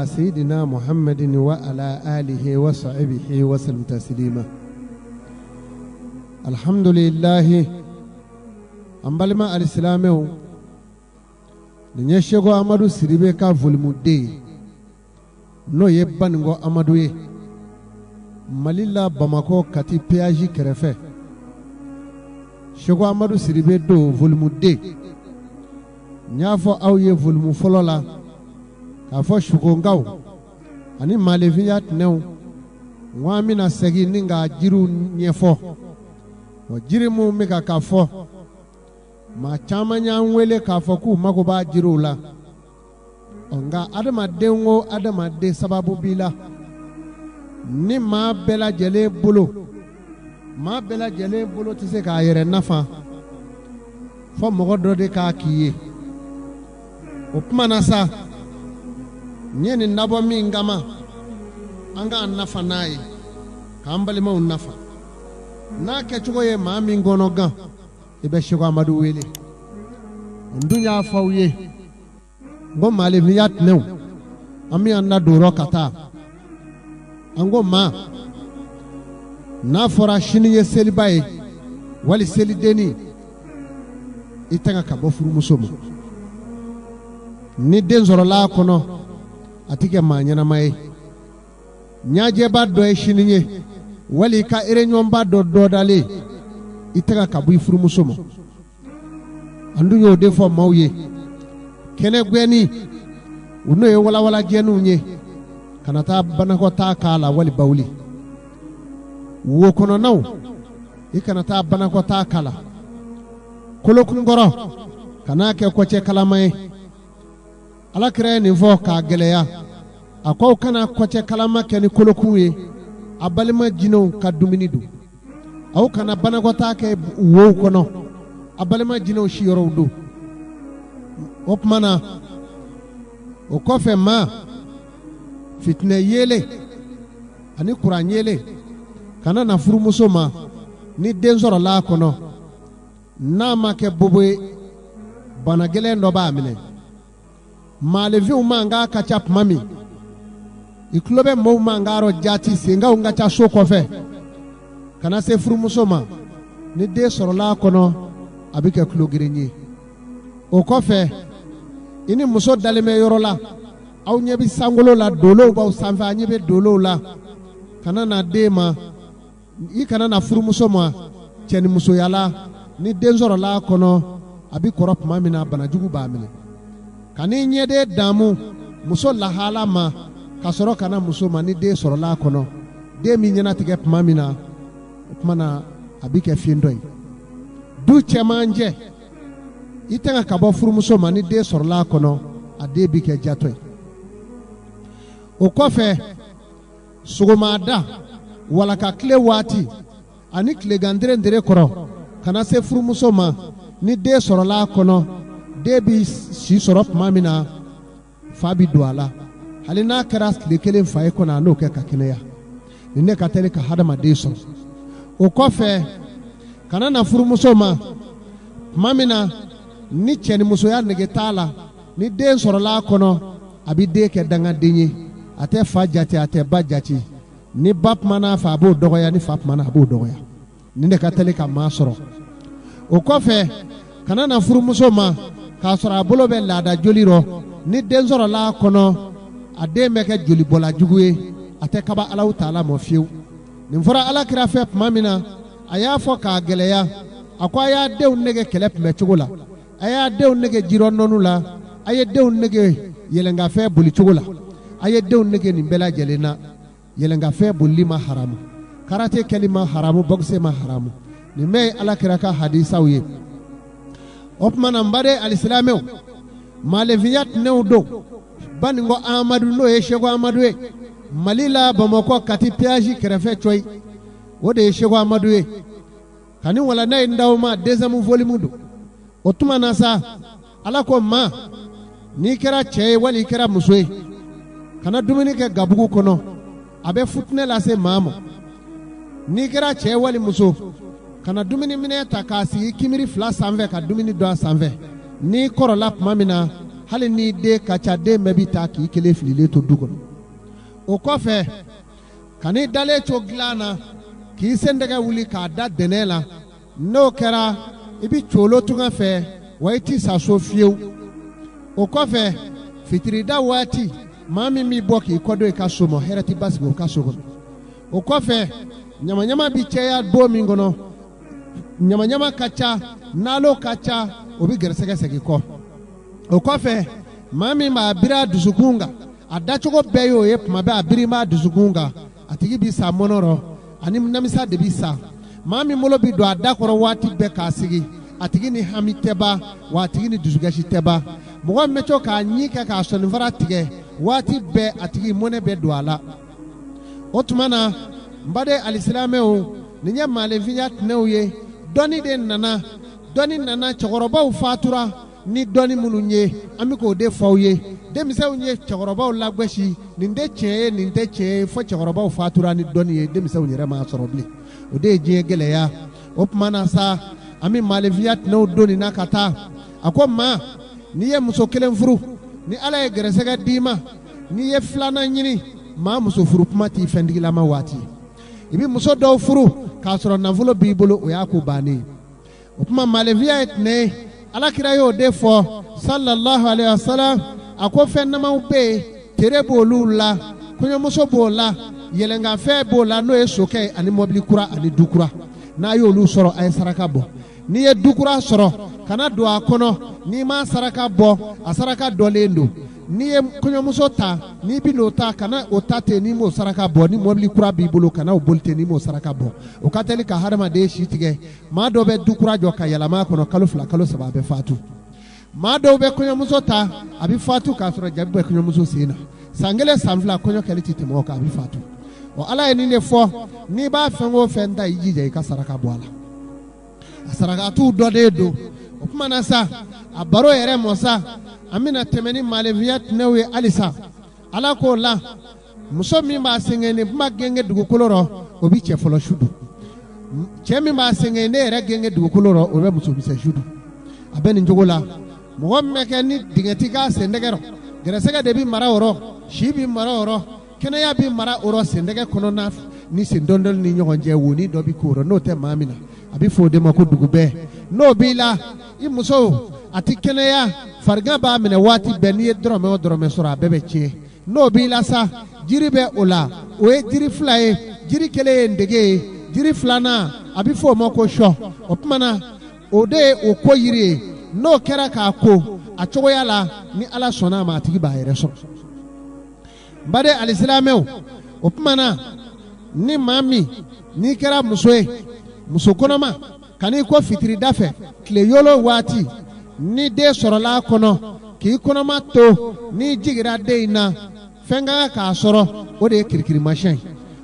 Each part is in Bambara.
سيدنا محمد وعلى آله وصحبه وسلم تسليما. الحمد لله أمبالما الإسلام نيشيغو أمادو سيريبكا فولمودي نو يبانغو أمادو ماليلا باماكو كاتي بياجي كرفه شيغو أمادو سيريبي دو فولمودي نيافو أو يفولمو فلولا kafo shugongaw ani maleviya tnew wamina segi ninga jiru nyefo o jirimu mika kafo ma chamanya nwele kafo ku magoba jiru la onga adama denwo adama de sababu bila ni ma bela jele bolo tise ka yere nafa fo mogodo de ka kiye o pumana sa nyeni nabo mingama anga nafa nayi kambali ma nafa na ke chugoye ma mingono gan ibe shigo amadu wele ndunya fawye ngo male viyat new ami anda duro kata ango ma na fora shini ye selibaye wali selideni itanga kabo furu musomo ni denzoro la kono atike manyana mai nyaje ba do shininye wali ka irenyon ba do dale itaka kabu furu musomo andu yo defo mawye kene gweni uno ye wala genu nye kanata banako ta kala wali bawli wo kono naw ikanata banako ta kala kolokun goro kanake ko che kala mai ala kire ni fo ka geleya akwa kana kwache kalama keni kolokuwe abalima jino ka dumini du au kana banagota ke wo kono abalima jino shiyoro du opmana o kofe ma fitne yele ani kuran yele kana na furu musoma ni denzoro la kono na make boboe banagele ndo ba amine malevi umanga kachap mami iklobe mo mangaro jati singa unga cha soko fe kana se furu musoma ni de sorola kono abike klogirenyi o kofe ini muso daleme yorola au nyebi sangolo la dolo ba sanfa nyebe dolo la kana na dema i kana na furu musoma cheni muso yala ni de sorola kono abi korop mami na banajugu ba amene kani nyede damu muso lahala ma kasoro kana muso mani de soro la kono de mi nyana tige pamamina pamana abike fiendoi du chemanje itenga kabo furu muso mani de soro la kono ade bike jatoi o kofe sugumada wala ka kle wati ani kle gandire ndere koro kana se furu muso ma ni de soro la kono debi si sorop mamina fabi duala halina karas lekele faye kona no ke kakineya nne katele ka hadama deso o kofe kana na furu musoma mamina ni cheni muso ya nege tala ni den sorola kono abi de ke danga denye ate fajati ate bajati ni bap mana fa bo dogoya ni fap mana bo dogoya nne katele ka masoro o kofe kana na furu musoma kasora bolo be lada joliro ni denzoro la kono ade meke joli bola juguye ate kaba Allahu taala mo fiu ni fora ala kira fe mamina aya fo ka geleya akwa ya dew nege kelep me chugula aya dew nege jiro nonu la aya dew nege yelenga fe buli chugula aya dew nege ni bela jelena yelenga fe buli ma haramu karate kelima haramu bokse ma haramu ni me ala kira ka hadisa uye opmana mbade alislamew maleviyat newdo baningo amadu no yeshego amadu e malila bamako kati piaji kerefe choy wode yeshego amadu e kani wala nay ndawma dezamu volimudu otuma nasa alako ma ni kera che wali kera muswe kana dumini ke gabugu kono abe futne la se mamo ni kera che wali muso kana dumini mine takasi kimiri fla sanve ka dumini do sanve ni korola mamina hali ni de ka ca den bɛɛ bi taa k'i kelen fililen to du kɔnɔ o kɔfɛ kan'i dalen to dilan na k'i sen tɛgɛ wuli k'a da dɛnɛ la n'o kɛra i bi colo tunga fɛ wa i ti sa so fiyewu o kɔfɛ fitirida waati maa min b'i bɔ k'i kɔdon i ka so ma hɛrɛ ti basigi o ka so kɔnɔ o kɔfɛ ɲamaɲama bi caya don min kɔnɔ ɲamaɲama ka ca nalo ka ca o bi gɛrɛsɛgɛ segin kɔ o kɔfɛ maa min b'a biri a dusukun kan a dacogo bɛɛ y'o ye tuma bɛɛ a biri b'a dusukun kan a tigi bi sa mɔnɔ rɔ ani namisa de bi sa maa min bolo bi don a da kɔrɔ waati bɛɛ k'a sigi a tigi ni hami tɛ ban wa a tigi ni dusukasi tɛ ban mɔgɔ min bɛ to k'a ɲi kɛ k'a sɔnifara tigɛ waati bɛɛ a tigi mɔnɛ bɛ don a la o tuma na n baden alisilamɛw nin ye maalenfinya tɛnɛw ye dɔnni de nana cɛkɔrɔbaw fatura ni dɔnni minnu ye an bɛ k'o de fɔw ye denmisɛnw ye cɛkɔrɔbaw lagosi nin tɛ tiɲɛ ye nin tɛ tiɲɛ ye fo cɛkɔrɔbaw fatura ni dɔnni ye denmisɛnw yɛrɛ m'a sɔrɔ bilen o de ye diɲɛ gɛlɛya o tuma na sa an bɛ maalenfinya tɛnɛw don nin na ka taa a ko maa n'i ye muso kelen furu ni ala ye gɛrɛsɛgɛ d'i ma n'i ye filanan ɲini maa muso furu kuma t'i fɛntigilama waati i bɛ muso dɔw furu k'a sɔrɔ nafolo b'i bolo o y'a ko bannen o tuma maalenfinya ye tɛnɛ ye alakira y'o de fɔ sallallahu alaihi wasallam a ko fɛn namaw bɛ yen tere b'olu la kɔɲɔmuso b'o la yɛlɛnkanfɛn b'o la n'o ye sokɛ ani mɔbili kura ani du kura n'a y'olu sɔrɔ a ye saraka bɔ n'i ye du kura sɔrɔ kana don a kɔnɔ n'i ma saraka bɔ a saraka dɔlen don n'i ye kɔɲɔmuso ta n'i bi n'o ta kana o ta ten n'i m'o saraka bɔ ni mɔbili kura b'i bolo kana o boli ten n'i m'o saraka bɔ o ka teli ka hadamaden si tigɛ maa dɔw bɛ du kura jɔ ka yɛlɛma a kɔnɔ kalo 2 kalo 3 a bɛ faatu maa dɔw bɛ kɔɲɔmuso ta a bɛ faatu k'a sɔrɔ jabi bɛ kɔɲɔmuso sen na san 1 san 2 kɔɲɔ kɛli ti tɛmɛ o kan a bɛ faatu ala ye nin de fɔ n'i b'a fɛn o fɛn ta i jija i ka saraka bɔ a la a sarakatiw dɔ de don o tuma na sa a baro yɛrɛ mɔ sa an bɛna tɛmɛ ni maalenfinya tɛnɛw ye halisa ala k'o la muso min b'a sɛgɛn ne kuma gɛngɛ dugukolo rɔ o bɛ cɛ fɔlɔ su don cɛ min b'a sɛgɛn ne yɛrɛ gɛngɛ dugukolo rɔ o bɛ muso misɛn su don a bɛ nin cogo la mɔgɔ min bɛ kɛ ni dingɛti k'a sendɛgɛ rɔ gɛrɛsɛgɛ de bɛ mara o rɔ si bɛ mara o rɔ kɛnɛya bɛ mara o rɔ sendɛgɛ kɔnɔna ni sen dɔndɔn ni ɲɔgɔn cɛ wo ni dɔ bɛ k'o rɔ n'o tɛ maa min na a bɛ fɔ o de ma ko dugu bɛɛ n'o b'i la i muso a tɛ kɛnɛya farigan b'a minɛ waati bɛɛ n'i ye dɔrɔmɛ o dɔrɔmɛ sɔrɔ a bɛɛ bɛ tiɲɛ n'o b'i la sa jiri bɛ o la o ye jiri 2 ye jiri kelen ye ndege ye jiri 2nan a bɛ fɔ o ma ko sɔ o tuma na o de ye o ko yiri ye n'o kɛra k'a ko a cogoya la ni ala sɔnna a ma a tigi b'a yɛrɛ sɔrɔ n baden alisilamɛw o tuma na ni maa min n'i kɛra muso ye muso kɔnɔma kan'i ko fitirida fɛ tile yolo waati ni den sɔrɔla a kɔnɔ k'i kɔnɔma to n'i jigira den in na fɛn ka kan k'a sɔrɔ o de ye kirikirimasiyɛn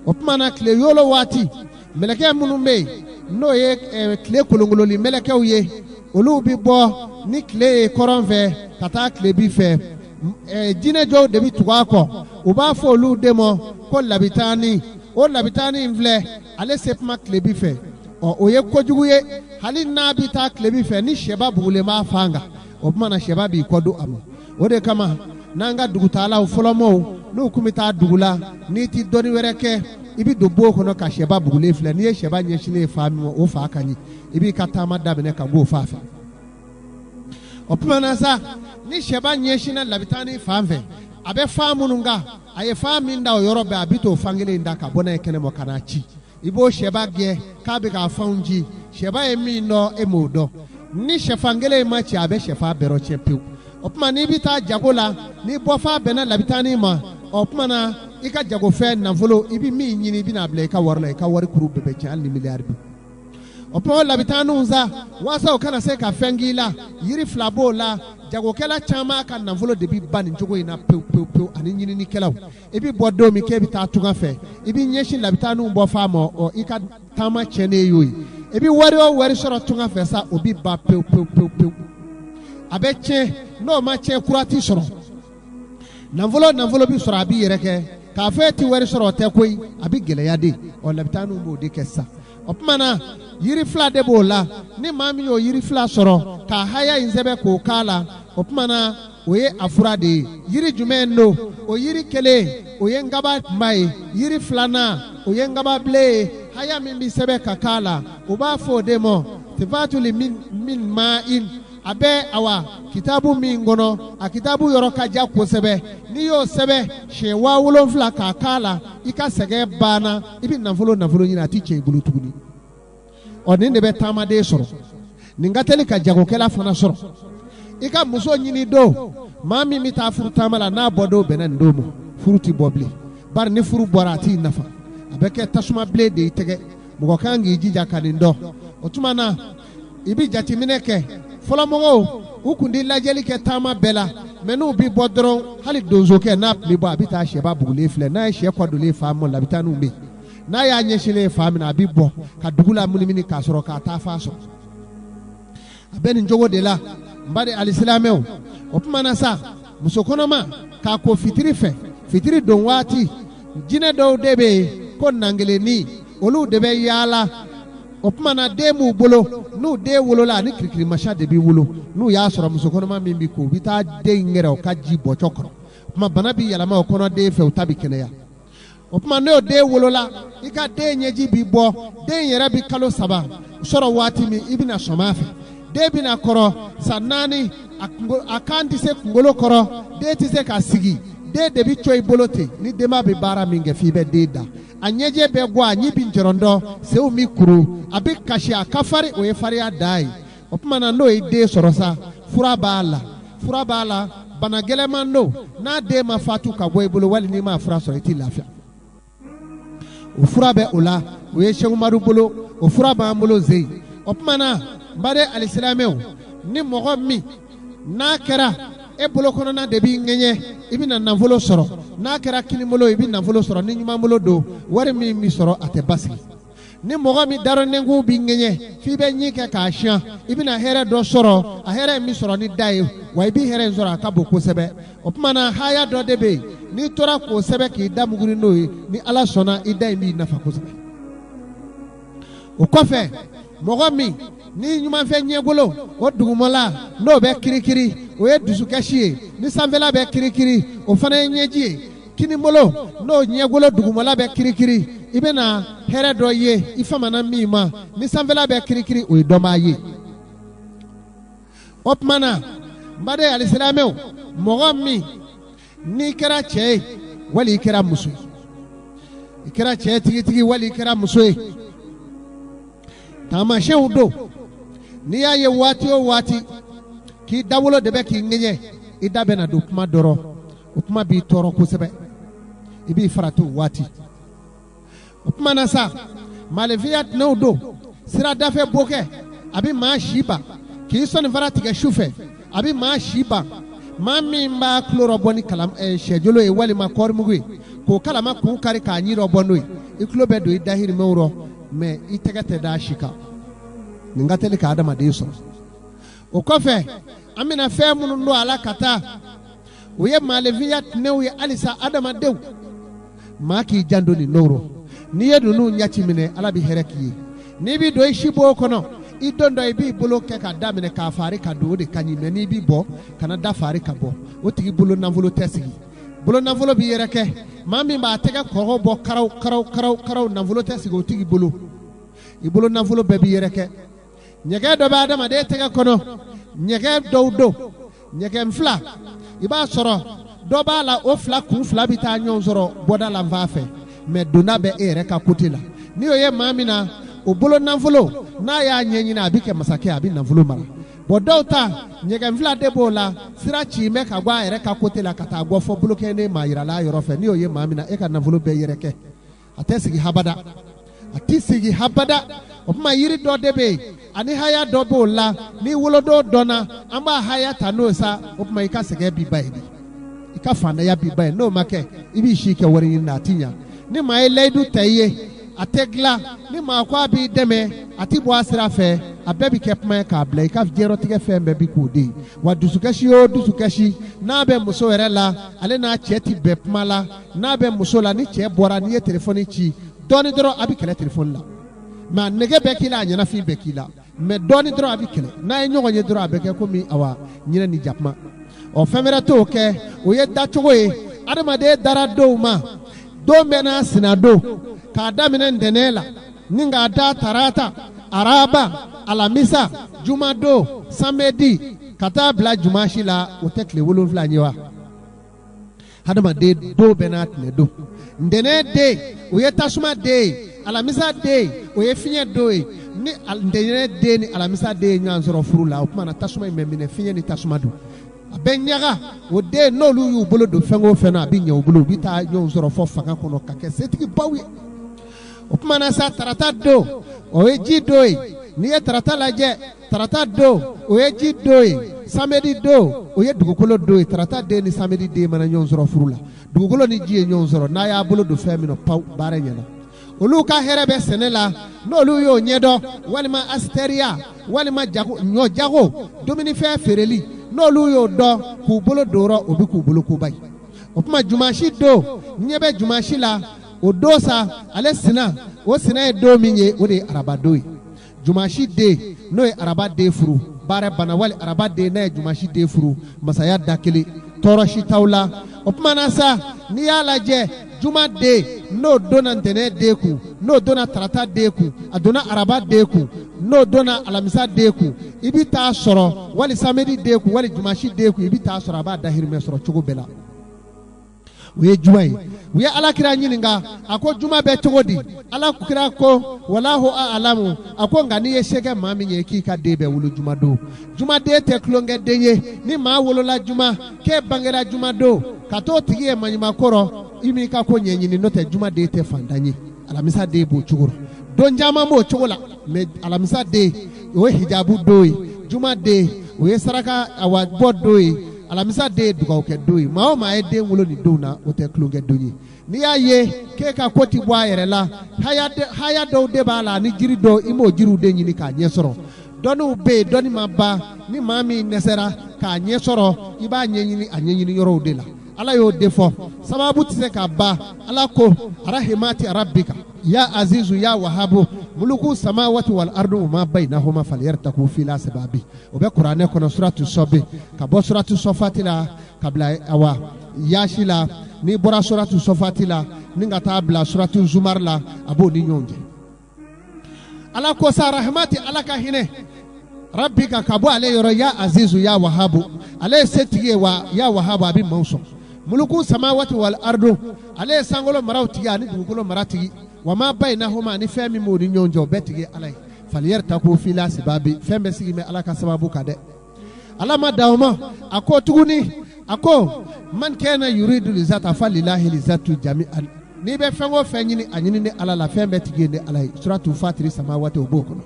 o tuma na tile yolo waati mɛlɛkɛ minnu bɛ yen n'o ye tile kolonkolonli mɛlɛkɛw ye olu bɛ bɔ ni tile ye kɔrɔn fɛ ka taa tile bi fɛ jinɛjɔw de bɛ tugu a kɔ u b'a fɔ olu de ma ko labitaani o labitaani in filɛ ale se kuma tile bi fɛ o ye kojugu ye hali n'a bɛ taa tile bi fɛ ni sɛba bugulen b'a fan kan o tuma na sɛba b'i kɔdon a ma o de kama n'an ka dugutaalaw fɔlɔmɔw n'u kun bɛ taa dugu la n'i ti dɔnni wɛrɛ kɛ i bɛ don bon kɔnɔ ka sɛba bugulen filɛ n'i ye sɛba ɲɛsinnen fa min ma o fa ka ɲi i b'i ka taama daminɛ ka b'o fa fɛ o tuma na sa ni sɛba ɲɛsinna labitaani fan fɛ a bɛ fan minnu kan a ye fan min da o yɔrɔ bɛɛ a bɛ t'o fan kelen da ka bɔ n'a ye kɛnɛma ka n'a ci i b'o sɛba gɛn k'a bɛ k'a fanw ci sɛba ye min dɔn e m'o dɔn ni sɛfan kelen ma ci a bɛ sɛfan bɛɛ tiɲɛ pewu o tuma n'i bɛ taa jago la ni bɔfan bɛnna labitaani ma o tuma na i ka jagofɛn nafolo i bɛ min ɲini i bɛna bila i ka wari la i ka wari kuru bɛɛ bɛ tiɲɛ hali ni miliyari bi o tuma o labitaaniw sa walasa o kana se ka fɛn k'i la yiri 2 b'o la jagokɛla caman ka nafolo de bɛ ban nin cogo in na pewu pewu pewu ani ɲininikɛlaw i bɛ bɔ don min k'e bɛ taa tunga fɛ i bɛ ɲɛsin labitaaniw bɔ fa ma i ka taama tiɲɛnen y'o ye i bɛ wari o wari sɔrɔ tunga fɛ sa o bɛ ban pewu pewu pewu pewu a bɛ tiɲɛ n'o ma tiɲɛ kura t'i sɔrɔ nafolo bɛ sɔrɔ a b'i yɛrɛ kɛ k'a fɔ e ti wari sɔrɔ o tɛ koyi a bɛ gɛlɛya de labitaaniw b'o de kɛ sa o tuma na yiri 2 de b'o la ni maa min y'o yiri 2 sɔrɔ k'a haya in sɛbɛn k'o k'a la o tuma na o ye a fura de ye. Yiri jumɛn do? O yiri kelen o ye ngaba kunba ye. Yiri filanan o ye ngaba bilen ye. Haya min bi sɛbɛn ka k'a la o b'a fɔ o de ma sifatuli min ma'in. A bɛ awa kitabu min kɔnɔ a kitabu yɔrɔ ka ja kosɛbɛ. N'i y'o sɛbɛn siɲɛ 7000 k'a k'a la i ka sɛgɛn banna i bɛ nafolo ɲini a tɛ tiɲɛ i bolo tuguni. Ɔ nin de bɛ taamaden sɔrɔ. Nin ka teli ka jagokɛla fana sɔrɔ. I ka muso ɲini don maa min bɛ taa furu taama la n'a bɔ don bɛnna nin don ma furu ti bɔ bilen. Bari ni furu bɔra a t'i nafa. A bɛ kɛ tasuma bilen de i tɛgɛ. Mɔgɔ kan k'i jija ka nin dɔn. O tuma na i bɛ jateminɛ kɛ. Fɔlɔmɔgɔw u kun di lajɛli kɛ taama bɛɛ la mais n'u bi bɔ dɔrɔn hali donzokɛ n'a tun bɛ bɔ a bɛ taa sɛba bugulen filɛ n'a ye sɛ kɔdolen fa mɔ la a bɛ taa n'u bɛ n'a y'a ɲɛsinnen fa min na a bɛ bɔ ka dugu la munumunu k'a sɔrɔ k'a taa fa sɔrɔ a bɛ nin cogo de la n ba de alisilamɛw o tuma na sa muso kɔnɔma k'a ko fitiri fɛ fitiri don waati jinɛ dɔw de bɛ yen ko nangelenni olu de bɛ yaala. O tuma na den b'u bolo n'u den wolola ani kirikirimasa de b'i wolo n'u y'a sɔrɔ musokɔnɔma min bɛ ko u bɛ taa den in yɛrɛ o ka ji bɔcɔ kɔrɔ o tuma bana bɛ yɛlɛma o kɔnɔ den fɛ u ta bɛ kɛnɛya o tuma n'o den wolola i ka den ɲɛji b'i bɔ den yɛrɛ bɛ kalo 3 sɔrɔ waati min i bɛna sɔm'a fɛ den bɛna kɔrɔ san 4 a kan tɛ se kunkolo kɔrɔ den tɛ se ka sigi den de bɛ cɔ i bolo ten ni denba bɛ baara min kɛ f'i bɛ den da. A ɲɛjɛ bɛ bɔ a ɲi bi jɔrɔndɔ sew mi kuru a bɛ kasi a ka fari o ye fariya da ye o tuma na n'o ye den sɔrɔ sa fura b'a la bana gɛlɛman don n'a den ma fatu ka bɔ i bolo wali n'i ma fura sɔrɔ i t'i lafiya o fura bɛ o la o ye Seku Umaru bolo o fura b'an bolo zeyi o tuma na n ba de alisilamɛw ni mɔgɔ min n'a kɛra e bolo kɔnɔna de b'i ŋɛɲɛ i bɛna nafolo sɔrɔ n'a kɛra kinibolo i bɛ nafolo sɔrɔ ni ɲuman bolo don wari min bɛ sɔrɔ a tɛ basigi ni mɔgɔ min darɔnɛnkun b'i ŋɛɲɛ f'i bɛ ɲi kɛ k'a siɲɛ i bɛna hɛrɛ dɔ sɔrɔ a hɛrɛ min sɔrɔ ni da ye wa i bɛ hɛrɛ in sɔrɔ a ka bon kosɛbɛ o tuma na haya dɔ de bɛ yen n'i tora k'o sɛbɛn k'i da muguri n'o ye ni Ala sɔnna i da in b'i nafa kosɛbɛ o kɔfɛ mɔgɔ min ni ɲumanfɛn ɲɛbolo o dugumala n'o bɛ kirikiri o ye dusukasi ye ni sanfɛla bɛ kirikiri o fana ye ɲɛji ye kinibolo n'o ɲɛbolo dugumala bɛ kirikiri i bɛna hɛrɛ dɔ ye i famana min ma ni sanfɛla bɛ kirikiri o ye dɔnbaa ye o tuma na n ba de alisilamɛw mɔgɔ min n'i kɛra cɛ ye wali i kɛra muso ye i kɛra cɛ tigitigi wali i kɛra muso ye taamasiyɛnw don n'i y'a ye waati o waati k'i dawolo de bɛ k'i ŋɛɲɛ i da bɛna don kuma dɔrɔn o kuma b'i tɔɔrɔ kosɛbɛ i b'i farati o waati o tuma na sa maalefiya tɛnɛw don siradafɛ bokɛ a bɛ maa si ban k'i sɔnni fara tigɛ su fɛ a bɛ maa si ban maa min b'a tulo bɔ ni sɛjolo ye walima kɔɔrimugu ye k'o kalama kun kari k'a ɲi bɔ n'o ye i tulo bɛ don i dahirimɛw rɔ mais i tɛgɛ tɛ da si kan nin ka teli ka adamaden sɔrɔ o kɔfɛ an bɛna fɛn minnu don a la ka taa o ye maalefiya tɛnɛw ye halisa adamadenw maa k'i janto nin nɔrɔ n'i ye ninnu ɲɛci minɛ Ala bɛ hɛrɛ k'i ye n'i bɛ don i si b'o kɔnɔ i don dɔ i b'i bolo kɛ ka daminɛ k'a fari ka don o de ka ɲi mais n'i b'i bɔ kana da fari ka bɔ o tigi bolo nafolo tɛ sigi bolo nafolo b'i yɛrɛ kɛ maa min b'a tɛgɛ kɔrɔ bɔ karaw nafolo tɛ sigi o tigi bolo i bolo nafolo bɛɛ b'i yɛrɛ kɛ ɲɛgɛn dɔ bɛ adamaden tɛgɛ kɔnɔ ɲɛgɛn dɔw don ɲɛgɛn fila i b'a sɔrɔ dɔ b'a la o fila kun fila bɛ taa ɲɔgɔn sɔrɔ bɔda la fan fɛ mais donda bɛ e yɛrɛ ka côté la ni o ye maa min na o bolo nafolo n'a y'a ɲɛɲini a bɛ kɛ masakɛ a bɛ nafolo mara bon dɔw ta ɲɛgɛn fila de b'o la sira ci bɛ ka bɔ a yɛrɛ ka côté la ka taa bɔ fɔ bolokɛnden maa yirala a yɔrɔ fɛ ni o ye maa min na e ka nafolo bɛɛ yɛrɛ kɛ a tɛ sigi habada a tɛ sigi habada o tuma yiri dɔ de bɛ yen ani haya dɔ b'o la ni wolodon dɔnna an b'a haya ta n'o sa o tuma i ka sɛgɛn b'i ba ye i ka fantanya b'i ba ye n'o ma kɛ i b'i si kɛ wari ɲini na a ti ɲa ni maa ye layidu ta i ye a tɛ dilan ni maa ko a b'i dɛmɛ a ti bɔ a sira fɛ a bɛɛ bɛ kɛ kuma ye k'a bila i ka diɲɛlatigɛ fɛn bɛɛ bi k'o de ye wa dusukasi o dusukasi n'a bɛ muso yɛrɛ la ale n'a cɛ ti bɛn kuma la n'a bɛ muso la ni cɛ bɔra n'i ye telefɔni ci dɔɔni dɔrɔn a bɛ kɛlɛ telefɔni la mais a nɛgɛ bɛɛ k'i la a ɲɛnafin bɛɛ k'i la mais dɔɔni dɔrɔn a bɛ kɛlɛ n'a ye ɲɔgɔn ye dɔrɔn a bɛ kɛ komi awa ɲinɛ ni jakuma o femere to ke o ye da chogo ye adamade dara do ma do mena sinado ka damine ndenela ninga da tarata araba alamisa jumado samedi kata bla jumashi la o tekle wolonfla nyewa adamade do benat ne do ndene de o ye tasuma de alamisa de o ye finye do ni ndene de ni alamisa de nyansoro furu la o kuma na tasuma memine finye ni tasuma do abenyaga o de no lu yu bolo do fengo fena abinya o bolo bita nyansoro fo fanga kono kake setiki bawi o kuma na sa tarata do o ye ji do ni ye tarata laje tarata do o ye ji do samedi do o ye dugukolo do tarata de ni samedi de mana nyansoro furu la dugukolo ni ji nyansoro na ya bolo do femino paw bare nyana oluka herebe senela no lu yo nyedo walima asteria walima jago nyo jago domini fe fereli no lu yo do ku bolo doro obi ku bolo ku bay opuma jumashi do nyebe jumashi la odosa ale sina o sina do minye o de araba do jumashi de no e araba de furu bare bana wali araba de na jumashi de furu masaya dakili toroshi taula opuma nasa ni ala je juma de no dona ntene deku no dona tarata deku adona araba deku no dona alamisa deku ibita soro wali samedi deku wali jumashi deku ibita soro aba dahirme soro chogo bela we juwai we ala kira nyininga ako juma be chogodi ala kira ko wallahu a'lamu ako ngani ye shege mami ye kika debe wulu juma do juma de te klonge denye ni ma wolola juma ke bangera juma do kato tigie manyima koro imi ka ko nyenyini note juma de te fandanye alamisa de bo chuguro don jama mo chugola me alamisa de o hijabu doyi juma de o saraka awa bodoyi alamisa de dugaw ke doyi ma o ma e de wulo ni dona o te klonge donyi ni aye ke ka koti bwa yere la haya do de bala ni jiri do imo jiru de nyini ka nyesoro donu be doni maba ni mami nesera ka nyesoro iba nyenyini anyenyini yoro de la ala yo defo sababu tise ka ba ala ko rahimati rabbika ya azizu ya wahabu muluku samawati wal ardu ma bainahuma falyartaku fil asbabi obe qur'ane kono suratu sobe ka bo suratu sofatila kabla awa yashila ni bora suratu sofatila ninga tabla suratu zumar la abo ni nyonje ala ko sa rahmati ala ka hine rabbika kabu ale yoro ya azizu ya wahabu ale setiye wa ya wahabu abi mauso muluku samawati wal ardu ale sangolo marawti ya ni dugolo marati wa ma bainahuma ni femi modi nyonjo betige alay falyartaku fil asbabi fembe sigi me alaka sababu kade alama dawma ako tuguni ako man kana yuridu lizata falillahi lizatu jami'an ni be fengo fenyini anyini ni alala fembe tige ni alay suratu fatiri samawati obokono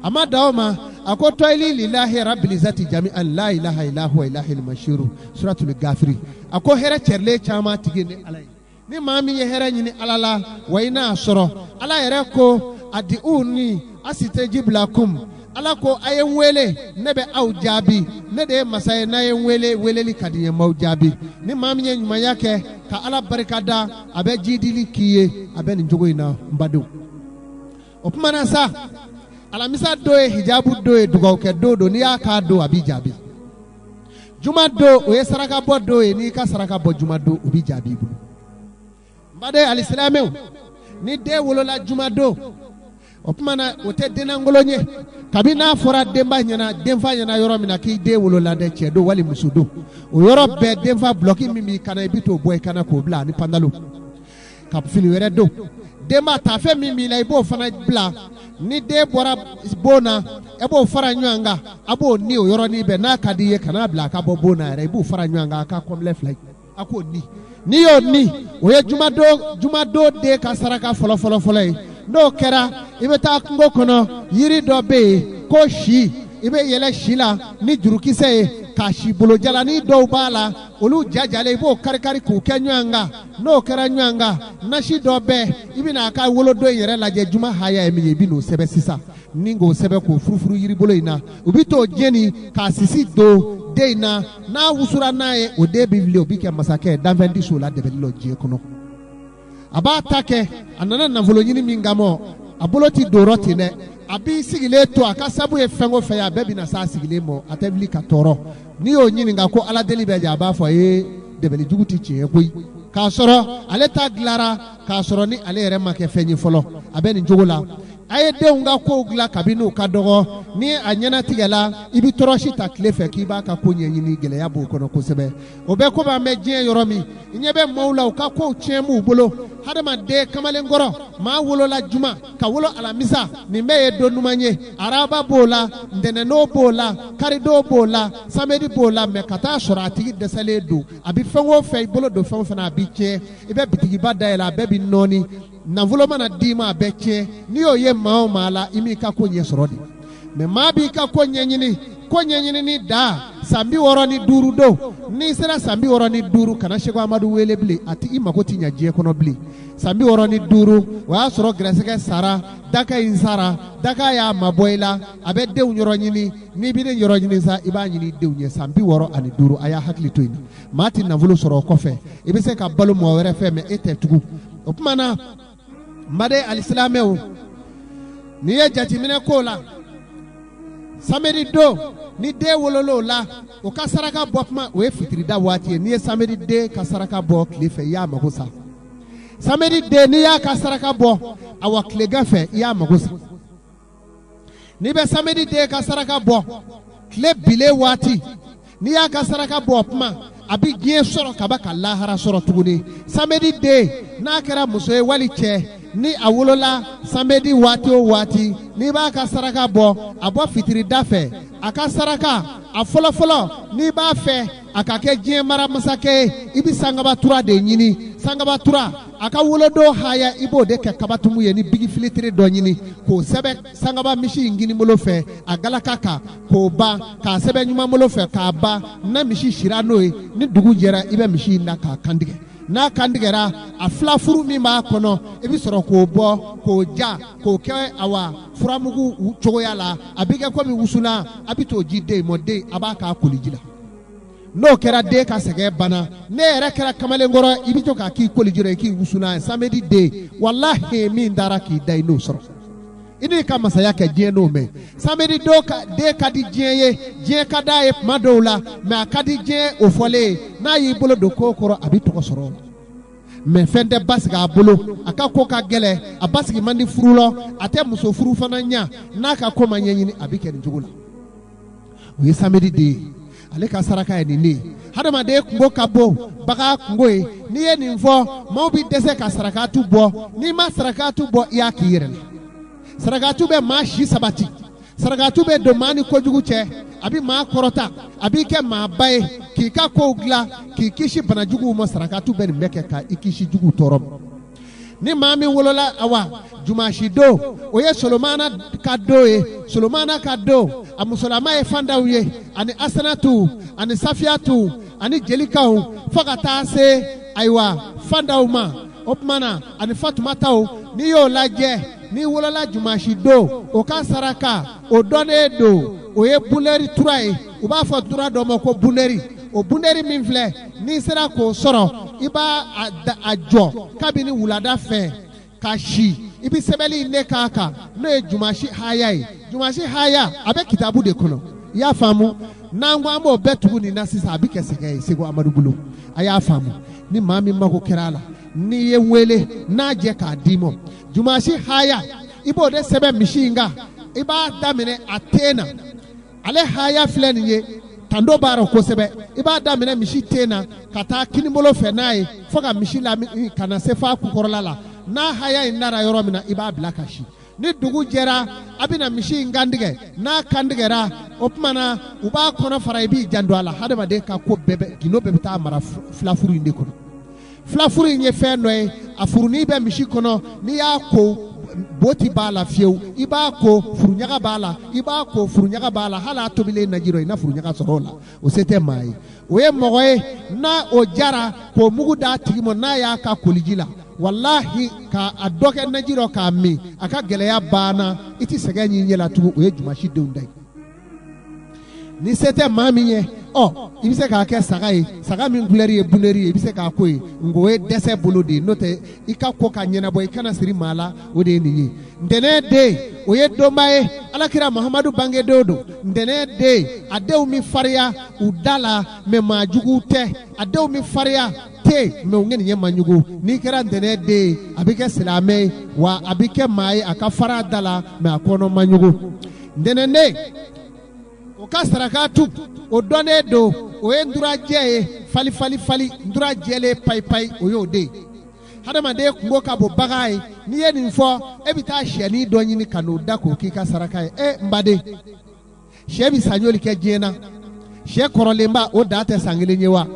ama dawma ako toili lillahi rabbil zati jami'an la ilaha illa huwa ilahil mashiru suratul ghafiri ako here cherle chama tige ni alay ni mami ye here nyini alala waina soro ala yere ko adiuni asitajib lakum ala ko ayen wele nebe au jabi ne de masay na yen wele li kadiye mau jabi ni mami ye nyuma yake ka ala barikada abe jidili kiye abe njogo ina mbadu opumana sa alamisa doe hijabu doe dugaw ke dodo ni aka do abi jabi juma do o ye saraka bo doe ni ka saraka bo juma do obi jabi bu mbade alislamu ni de wolola juma do opumana ote denangolonye kabina fora demba nyana demfa nyana yoro mina ki de wolola de chedo wali musudo o yoro be demfa bloki mimi kana ibito boy kana ko bla ni pandalo kap fili were do demba ta fe mimi la ibo fana bla ni de bora bona ebo fara nywanga abo ni o yoro ni be na kadiye kana bla ka bo bona re ibo fara nywanga ka kom left like ako ni yo ni o ye juma do de ka saraka folo no kera ibe ta ngo kono yiri do be ko shi ibe yele shila ni jurukise ka shi bolo jala ni do bala olu jajale ibo karikari ku kenywanga no kera nywanga na shi do be ibi na ka wolo do yere laje juma haya emi bi no sebe sisa ningo sebe ko furufuru yiri bolo ina ubi to jeni ka sisi do de na wusura nae o de bibli obi ke masake danvendi so la de belilo je kono aba take anana na volo nyini mingamo aboloti doroti ne abi sigile to aka sabu e fengo fe ya bebi na sa sigile mo atebili ka toro ni o nyini nga ko ala deli be ja ba fo e debeli juguti chi e koy ka soro ale ta glara ka soro ni ale re make fenyi folo abeni jugula aye de nga ko gla kabinu ka dogo ni anyana tigela ibi toroshi ta klefe ki ba ka ko nyini gele ya bo kono ko sebe obe ko ba me jien yoromi nyebe mawla ka ko chemu bolo hadama de kamalen goro ma wolo la juma ka wolo alamisa ni me do numanye araba bola ndene no bola karido bola samedi bola me kata sorati de sale do abi fengo fe bolo do fengo fana bi che ibe bitigi badaila bebi noni na voloma na dima beche ni oye mao mala imi ka ko nye sorodi me mabi ka ko nyini ni da sambi woro ni duru do ni sera sambi woro ni duru kana shego amadu wele bli ati imakoti nyaje kono bli sambi woro ni duru wa soro greseke sara daka insara daka ya maboila abe de unyoro nyini ni bi de nyoro nyini sa iba nyini de unye sambi woro ani duru aya hakli toina mati na vulu soro kofe ibe se ka balu mo were fe me ete tugu opmana made alislameu niye jatimine kola samedi do ni de wololo la o kasaraka bopma o fitri da wati ni samedi de kasaraka bo klife ya magosa samedi de ni ya kasaraka bo awa klega fe ya magosa ni be samedi de kasaraka bo kle bile wati ni ya kasaraka bopma abi gien soro kabaka lahara soro tuguni samedi de na kera musoe wali che ni awolola samedi wati o wati ni ba ka saraka bo abo fitiri dafe aka saraka afolo ni ba fe aka ke gien mara masake ibi sangaba tura de nyini sangaba tura aka wolodo haya ibo de ke kabatumu ye ni bigi filitri do nyini ko sebe sangaba mishi ngini molo fe agala kaka ko ba ka sebe nyuma molo fe ka ba na mishi shirano ni dugu jera ibe mishi na ka kandige na kandigera afla furu mi ma kono ebi soro ko bo ko ja ko ke awa furamugu chogoya la abige ko mi wusuna abito jide mode abaka kolijila no kera de ka sege bana ne era kera kamale ngoro ibito ka ki kolijira ki wusuna samedi de wallahi mi ndara ki dai no soro ini kama sayake je no me samedi do ka de ka di je ka dai madola me akadi je ofole na yi bolo do kokoro abito ko soro me fende basiga bolo aka ko ka gele abasigi mandi furulo ate muso furu fana nya na ka ko manyanyini abike ni jugula we samedi de ale ka saraka ni hadama de kungo kabo baka kungo ni ye ninfo mo bi dese ka saraka tu bo ni ma saraka tu bo ya kiyere sarakatu be ma shi sabati sarakatu be domani kojugu che abi ma korota abi ke ma bae ki ka ko gla ki kishi banajugu mo sarakatu be meke ka ikishi jugu torom ni mami wolola awa jumashi do oye solomana kado amusolama e fanda uye ani asanatu ani safiatu ani jelikau fakata se aiwa fanda uma opmana ani fatumata ni yo laje ni wolola jumashi do o ka saraka o done do o ye buleri turai o ba fo tura do mo ko buleri o buleri min fle ni sera ko soro iba ajo kabini wulada fe kashi ibi sebeli ne kaka no e jumashi haya abe kitabu de kono ya famu nangwa mo betu ni nasisa abi keseke sego amadu bulu aya famu ni mami mako kerala ni ye wele na je ka dimo jumashi haya ibo de sebe mishinga iba damine atena ale haya fleni ye tando baro ko sebe iba damine mishi tena kata kinimolo fenaye foga mishila kana sefa ku korala na haya inara yoromina iba blakashi ni dugu jera abina mishi ngandige na kandigera opmana uba kono fara ibi jandwala hadama de ka ko bebe gino bebe ta mara flafuru inde kono flafuru nye fenwe afuruni be mishi kono ni ya ko boti bala fieu iba ko furunyaga bala hala tobile najiro ina furunyaga sorola osete mai oye mogoye na o jara ko mugu da tigimo na ya ka kolijila wallahi ka adoke najiro ka mi aka geleya bana iti seganyi nyela tugu oye jumashi deundai ni sete mami ye ibise ka ke saga min kuleri e buneri ibise ka ko ngowe dese bolodi note ika ko ka nyena boy kana siri mala o de ni ndene de o ye donba ye alakira Muhammadu bange dodo ndene de adew mi fariya u dala me majugu te adew mi fariya te me ngeni ye manyugu ni kera ndene de abike silame wa abike mai aka fara dala me akono manyugu ndene ne o ka sarakatu o done do o ye ndura je fali ndura jele pai o yo de hadama de kungo ka bo bagai ni ye nin fo e bi ta sheni do nyini kanu da ko ki ka saraka mbade she bi sanyoli ke jena she korolemba o da te sangile nyewa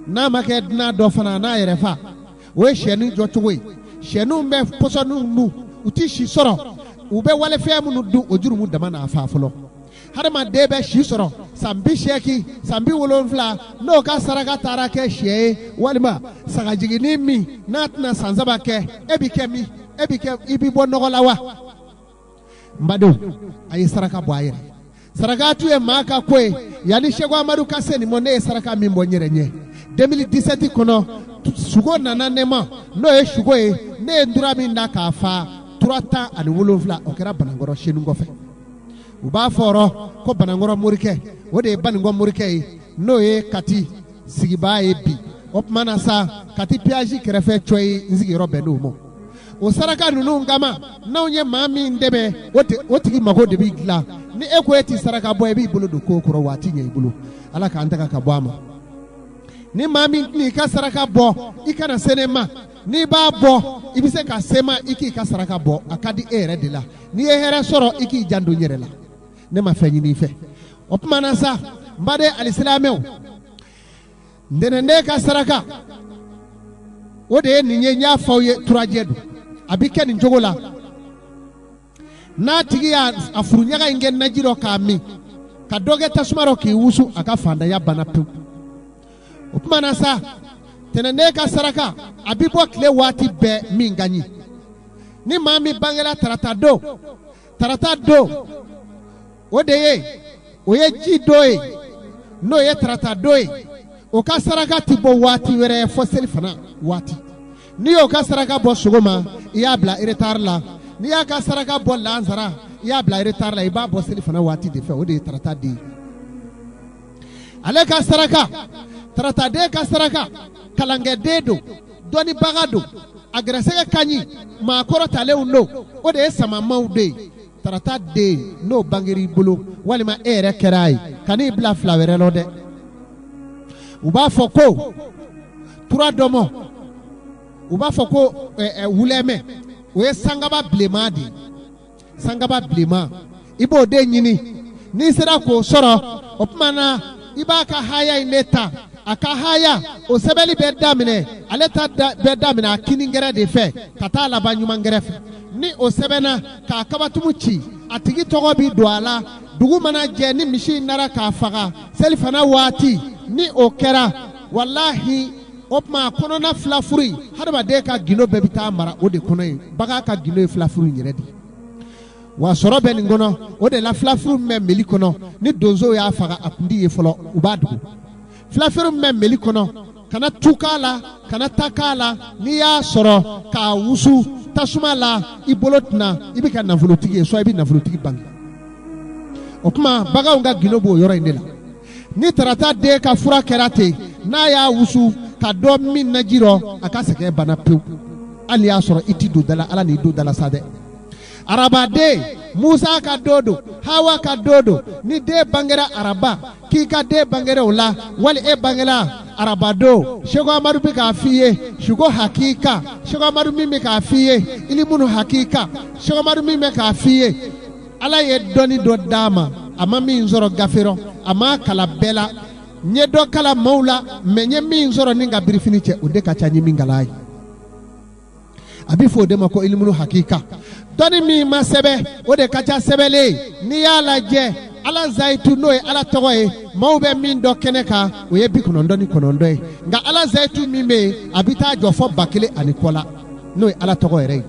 na make na do fana na yerefa o sheni jotuwe shenu mbe posonu nu uti shi soro ube wale fe mu du ojuru mu dama na afafolo hadama de be shi soro sambi sheki sambi wolonfla no ka saraka tarake she walima saga jigini mi natna sanzaba ke ebike ibi bonogolawa mbado ayi saraka boyere saraka tu e maka kwe yani shego amaru kaseni mone saraka mi mbonyere nye 2017 kono sugo nananema no e sugo e ne ndura mi ndaka fa turata ani wolonfla okera banangoro shenu ngofe uba foro ko banangoro murike wode banango murike no e kati sigiba e bi opmana sa kati piaji kerefe choi nzigi robe no mo o saraka nunu ngama na onye mami ndebe wotigi mago de bigla ni ekweti saraka boy bi bulu do kokoro wati nye ibulu ala ka antaka ka boama ni mami ni ka saraka bo ikana senema ni ba bo ibise ka sema iki ka saraka bo akadi ere de la ni ehere soro iki jando nyere la ne ma fenyi ni fe opmana sa mbade alislameu ndene ka saraka wode ninye nya fawye turajedu abike ni njogola na tigi ya afurunyaga ingen najiro kami kadoge tasumaro ki wusu aka fanda ya banapu opmana sa tenene ka saraka abibo kle wati be minganyi ni mami bangela tarata do wode oye jidoe no ye tarata doe o ka saraka tibo wati were fosel fana wati ni o ka saraka bo sugoma ya bla iretar la ni ya ka saraka bo lanzara ya bla iretar la iba bo sel fana wati de fe o de tarata de ale ka saraka tarata de ka saraka kalange dedo doni bagado agresege kanyi ma korota le uno o de sama maude tarata de no bangeri bulu walima ere kerai kani bla flawere lode uba foko tura domo uba foko wuleme we sangaba blema ibo de nyini ni sera ko soro opmana iba ka haya ineta aka haya o sebeli bedamine aleta bedamine akiningere de fe kata la banyuma ngerefe ni o sebena ka akabatuchi atigi togo bi doala dugu mana je ni mishi nara ka faga selifana wati ni okera wallahi opma kono na flafuri hadaba de ka gino bebita mara o de kono baga ka gino flafuri nyeredi wa soro ben ngono o de la flafuri meli kono ni donzo ya faga akundi ye folo ubadu flafuri meli kono kana tukala kana takala ni ya soro ka wusu tasuma la ibolotna ibika navulotigi so ibi navulotigi bangi opma baga unga gino bo yoro indela ni tarata de ka fura kerate na ya wusu ka do min najiro akaseke bana pew ali asoro iti do dala ala ni do dala sade araba de Musa ka dodo Hawa ka dodo ni de bangera araba ki ka de bangera ula wali e bangela araba do shego amaru bi ka fiye shugo hakika shego amaru mimi ka fiye ilimunu hakika shego amaru mimi ka fiye ala ye doni do dama ama min zoro gafero ama kala bela nye do kala maula menye min zoro ninga birifini che ode ka chanyi mingalai abifo de mako ilimunu hakika doni mi masebe ode ka cha sebele ni ala je ala zaitu noe ala togoe maube min do keneka oye bi konondo nga ala zaitu mime abita jofo bakele anikola noe ala togoe re